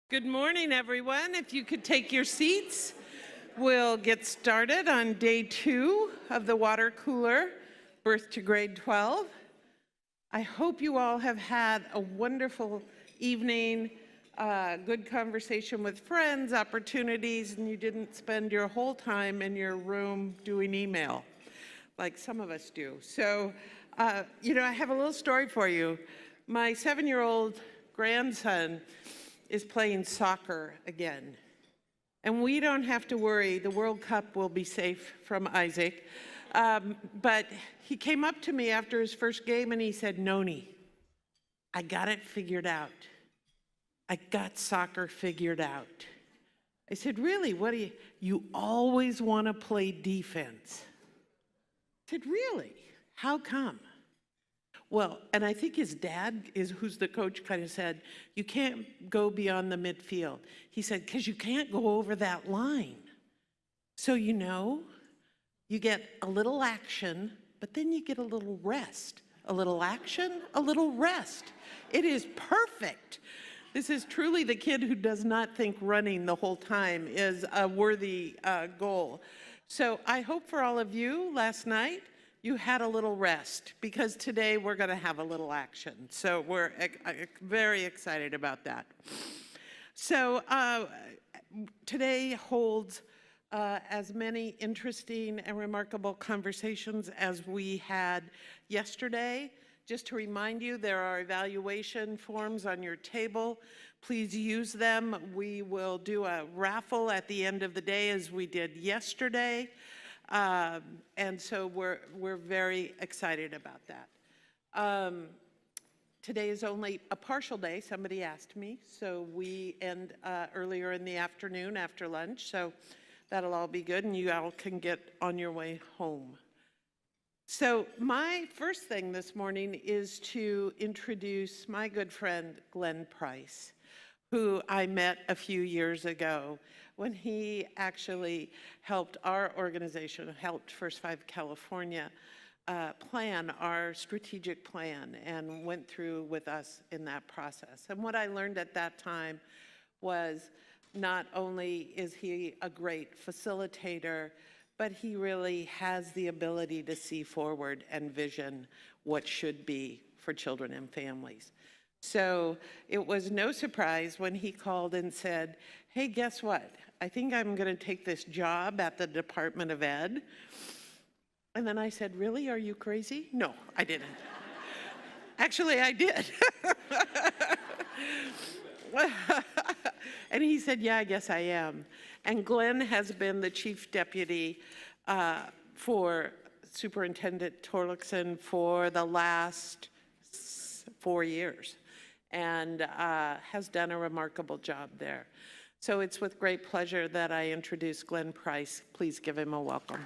Good morning, everyone. If you could take your seats, we'll get started on day 2 of the water cooler, Birth to Grade 12. I hope you all have had a wonderful evening, good conversation with friends, opportunities, and you didn't spend your whole time in your room doing email, like some of us do. So, I have a little story for you. My 7-year-old grandson is playing soccer again. And we don't have to worry, the World Cup will be safe from Isaac. But he came up to me after his first game and he said, "Noni, I got it figured out. I got soccer figured out." I said, "Really? What do you always want to play defense?" I said, "Really? How come?" Well, and I think his dad, who's the coach, kind of said, "You can't go beyond the midfield." He said, "Because you can't go over that line. So you get a little action, but then you get a little rest. A little action, a little rest. It is perfect." This is truly the kid who does not think running the whole time is a worthy goal. So I hope for all of you last night, you had a little rest, because today we're going to have a little action. So we're very excited about that. So today holds as many interesting and remarkable conversations as we had yesterday. Just to remind you, there are evaluation forms on your table. Please use them. We will do a raffle at the end of the day as we did yesterday. And so we're very excited about that. Today is only a partial day, somebody asked me, so we end earlier in the afternoon after lunch, so that'll all be good and you all can get on your way home. So my first thing this morning is to introduce my good friend Glen Price, who I met a few years ago when he actually helped our organization, helped First 5 California plan our strategic plan and went through with us in that process. And what I learned at that time was not only is he a great facilitator, but he really has the ability to see forward and vision what should be for children and families. So it was no surprise when he called and said, "Hey, guess what? I think I'm going to take this job at the Department of Ed." And then I said, "Really? Are you crazy?" No, I didn't. Actually, I did. And he said, "Yeah, I guess I am." And Glenn has been the chief deputy for Superintendent Torlakson for the last 4 years and has done a remarkable job there. So it's with great pleasure that I introduce Glen Price. Please give him a welcome.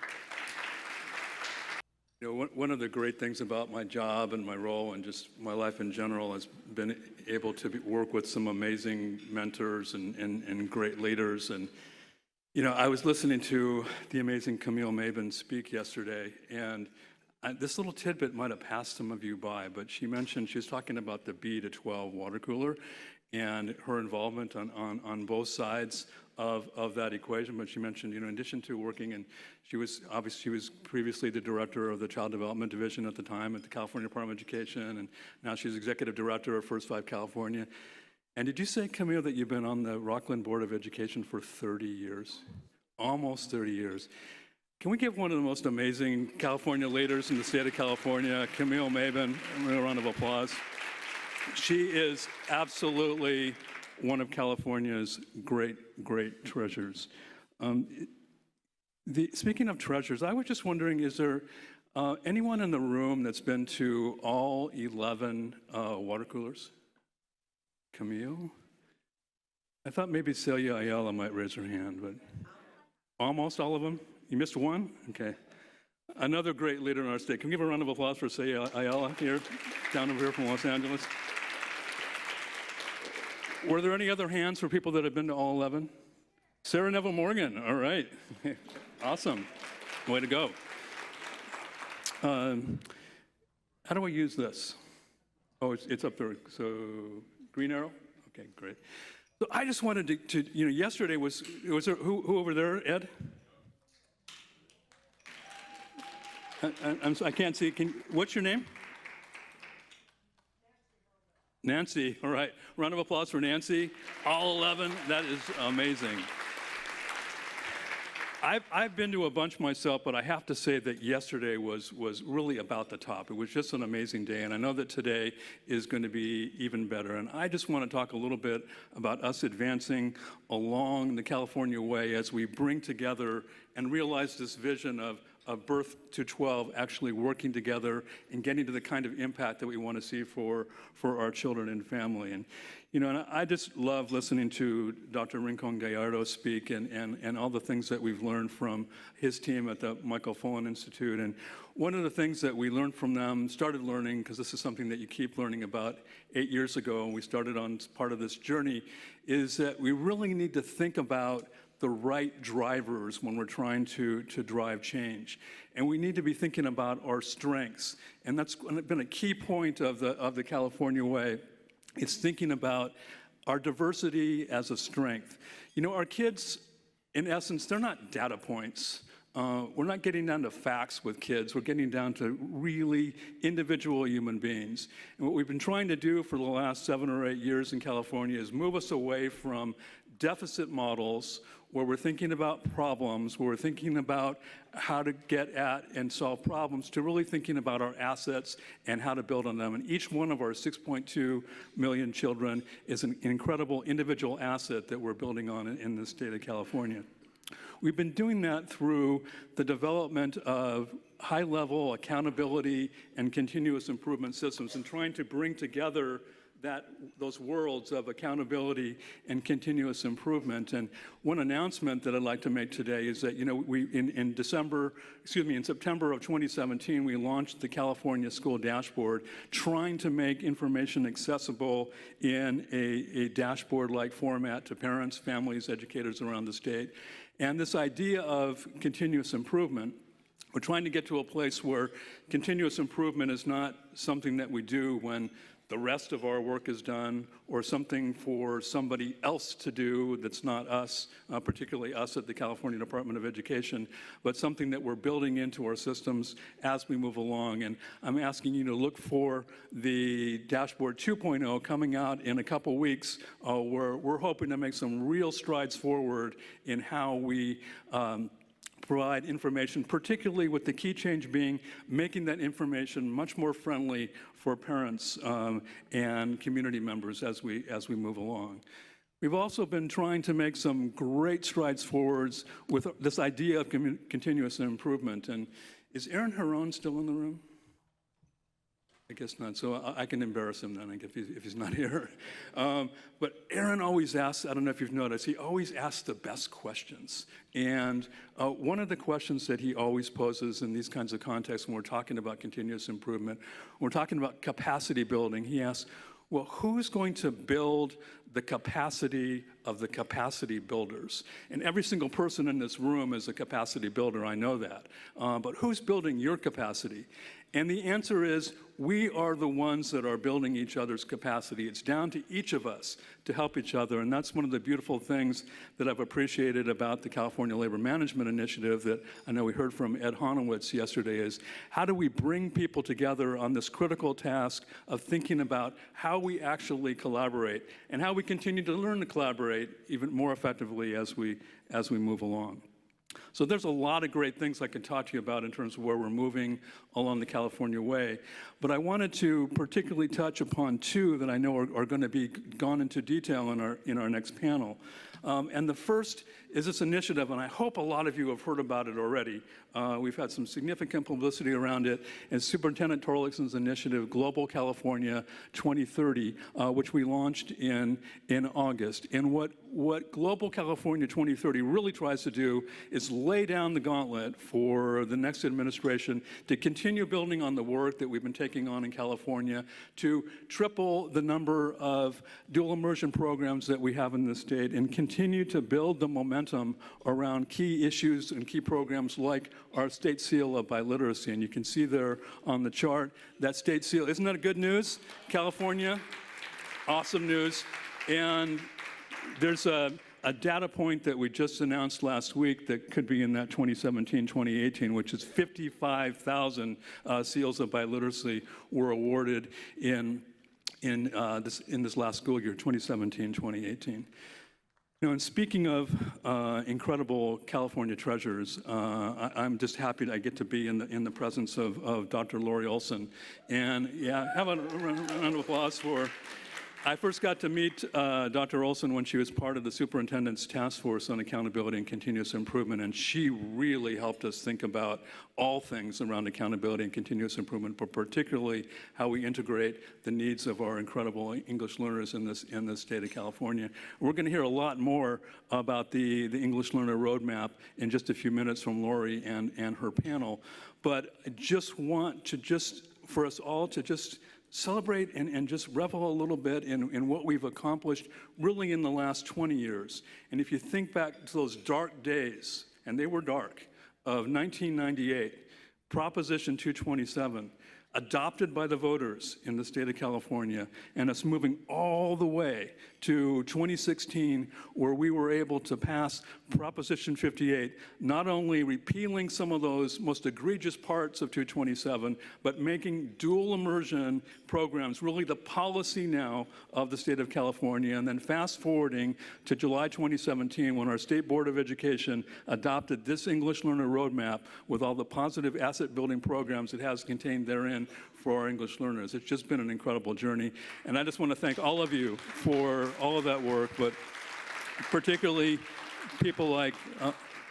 One of the great things about my job and my role and just my life in general has been able to work with some amazing mentors and great leaders. And, I was listening to the amazing Camille Maben speak yesterday, and this little tidbit might have passed some of you by, but she was talking about the B-12 water cooler and her involvement on both sides of that equation. But she mentioned, in addition to working, and she was previously the director of the Child Development Division at the time at the California Department of Education, and now she's executive director of First 5 California. And did you say, Camille, that you've been on the Rockland Board of Education for 30 years? Almost 30 years. Can we give one of the most amazing California leaders in the state of California, Camille Maben, a round of applause? She is absolutely one of California's great treasures. Speaking of treasures, I was just wondering, is there anyone in the room that's been to all 11 water coolers? Camille? I thought maybe Celia Ayala might raise her hand, but almost all of them? You missed one? Okay. Another great leader in our state. Can we give a round of applause for Celia Ayala here, down over here from Los Angeles? Were there any other hands for people that have been to all 11? Sarah Neville Morgan, all right. Awesome. Way to go. How do I use this? Oh, it's up there. So, green arrow? Okay, great. So I just wanted yesterday was there, who over there, Ed? I can't see. What's your name? Nancy. All right. Round of applause for Nancy. All 11. That is amazing. I've been to a bunch myself, but I have to say that yesterday was really about the top. It was just an amazing day, and I know that today is going to be even better. And I just want to talk a little bit about us advancing along the California way as we bring together and realize this vision of birth to 12 actually working together and getting to the kind of impact that we want to see for our children and family. And and I just love listening to Dr. Rincon Gallardo speak and all the things that we've learned from his team at the Michael Fullen Institute. And one of the things that we learned from them, started learning, because this is something that you keep learning about 8 years ago, and we started on part of this journey, is that we really need to think about the right drivers when we're trying to drive change. And we need to be thinking about our strengths. And that's been a key point of the California Way. It's thinking about our diversity as a strength. Our kids, in essence, they're not data points. We're not getting down to facts with kids. We're getting down to really individual human beings. And what we've been trying to do for the last 7 or 8 years in California is move us away from deficit models where we're thinking about problems, where we're thinking about how to get at and solve problems, to really thinking about our assets and how to build on them. And each one of our 6.2 million children is an incredible individual asset that we're building on in the state of California. We've been doing that through the development of high-level accountability and continuous improvement systems and trying to bring together those worlds of accountability and continuous improvement. And one announcement that I'd like to make today is that, in September of 2017, we launched the California School Dashboard, trying to make information accessible in a dashboard-like format to parents, families, educators around the state. And this idea of continuous improvement, we're trying to get to a place where continuous improvement is not something that we do when the rest of our work is done, or something for somebody else to do that's not us, particularly us at the California Department of Education, but something that we're building into our systems as we move along. And I'm asking you to look for the Dashboard 2.0 coming out in a couple weeks, where we're hoping to make some real strides forward in how we provide information, particularly with the key change being making that information much more friendly for parents and community members as we move along. We've also been trying to make some great strides forwards with this idea of continuous improvement. And is Aaron Heron still in the room? I guess not, so I can embarrass him then if he's not here. But Aaron always asks, I don't know if you've noticed, he always asks the best questions. And one of the questions that he always poses in these kinds of contexts when we're talking about continuous improvement, when we're talking about capacity building, he asks, well, who's going to build the capacity of the capacity builders? And every single person in this room is a capacity builder, I know that. But who's building your capacity? And the answer is, we are the ones that are building each other's capacity. It's down to each of us to help each other, and that's one of the beautiful things that I've appreciated about the California Labor Management Initiative that I know we heard from Ed Honowitz yesterday, is how do we bring people together on this critical task of thinking about how we actually collaborate and how we continue to learn to collaborate even more effectively as we move along. So there's a lot of great things I could talk to you about in terms of where we're moving along the California Way. But I wanted to particularly touch upon two that I know are going to be gone into detail in our next panel. And the first is this initiative, and I hope a lot of you have heard about it already. We've had some significant publicity around it, and Superintendent Torlikson's initiative, Global California 2030, which we launched in August. And what Global California 2030 really tries to do is lay down the gauntlet for the next administration to continue building on the work that we've been taking on in California, to triple the number of dual immersion programs that we have in the state, and continue to build the momentum around key issues and key programs like our state seal of biliteracy. And you can see there on the chart that state seal. Isn't that good news? California, awesome news. And There's a data point that we just announced last week that could be in that 2017-2018, which is 55,000 seals of biliteracy were awarded in this last school year, 2017-2018. And speaking of incredible California treasures, I'm just happy that I get to be in the presence of Dr. Laurie Olsen. And yeah, have a round of applause for her. I first got to meet Dr. Olsen when she was part of the Superintendent's Task Force on Accountability and Continuous Improvement, and she really helped us think about all things around accountability and continuous improvement, but particularly how we integrate the needs of our incredible English learners in this state of California. We're going to hear a lot more about the English Learner Roadmap in just a few minutes from Laurie and her panel, but I just want to for us all to just celebrate and just revel a little bit in what we've accomplished really in the last 20 years. And if you think back to those dark days, and they were dark, of 1998, Proposition 227, adopted by the voters in the state of California, and us moving all the way to 2016, where we were able to pass Proposition 58, not only repealing some of those most egregious parts of 227, but making dual immersion programs really the policy now of the state of California, and then fast forwarding to July 2017, when our State Board of Education adopted this English Learner Roadmap with all the positive asset building programs it has contained therein for our English learners. It's just been an incredible journey, and I just want to thank all of you for all of that work, but particularly people like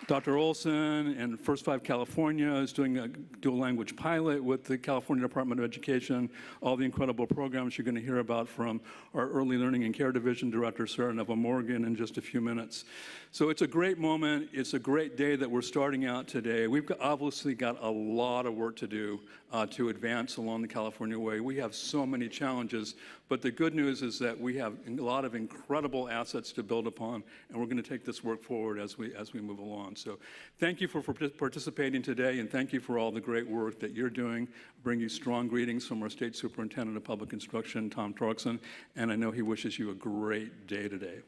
Dr. Olsen and First 5 California is doing a dual language pilot with the California Department of Education, all the incredible programs you're going to hear about from our Early Learning and Care Division Director, Sarah Neville-Morgan, in just a few minutes. So it's a great moment. It's a great day that we're starting out today. We've obviously got a lot of work to do to advance along the California way. We have so many challenges, but the good news is that we have a lot of incredible assets to build upon, and we're going to take this work forward as we move along. So thank you for participating today, and thank you for all the great work that you're doing. I bring you strong greetings from our State Superintendent of Public Instruction, Tom Torkson, and I know he wishes you a great day today.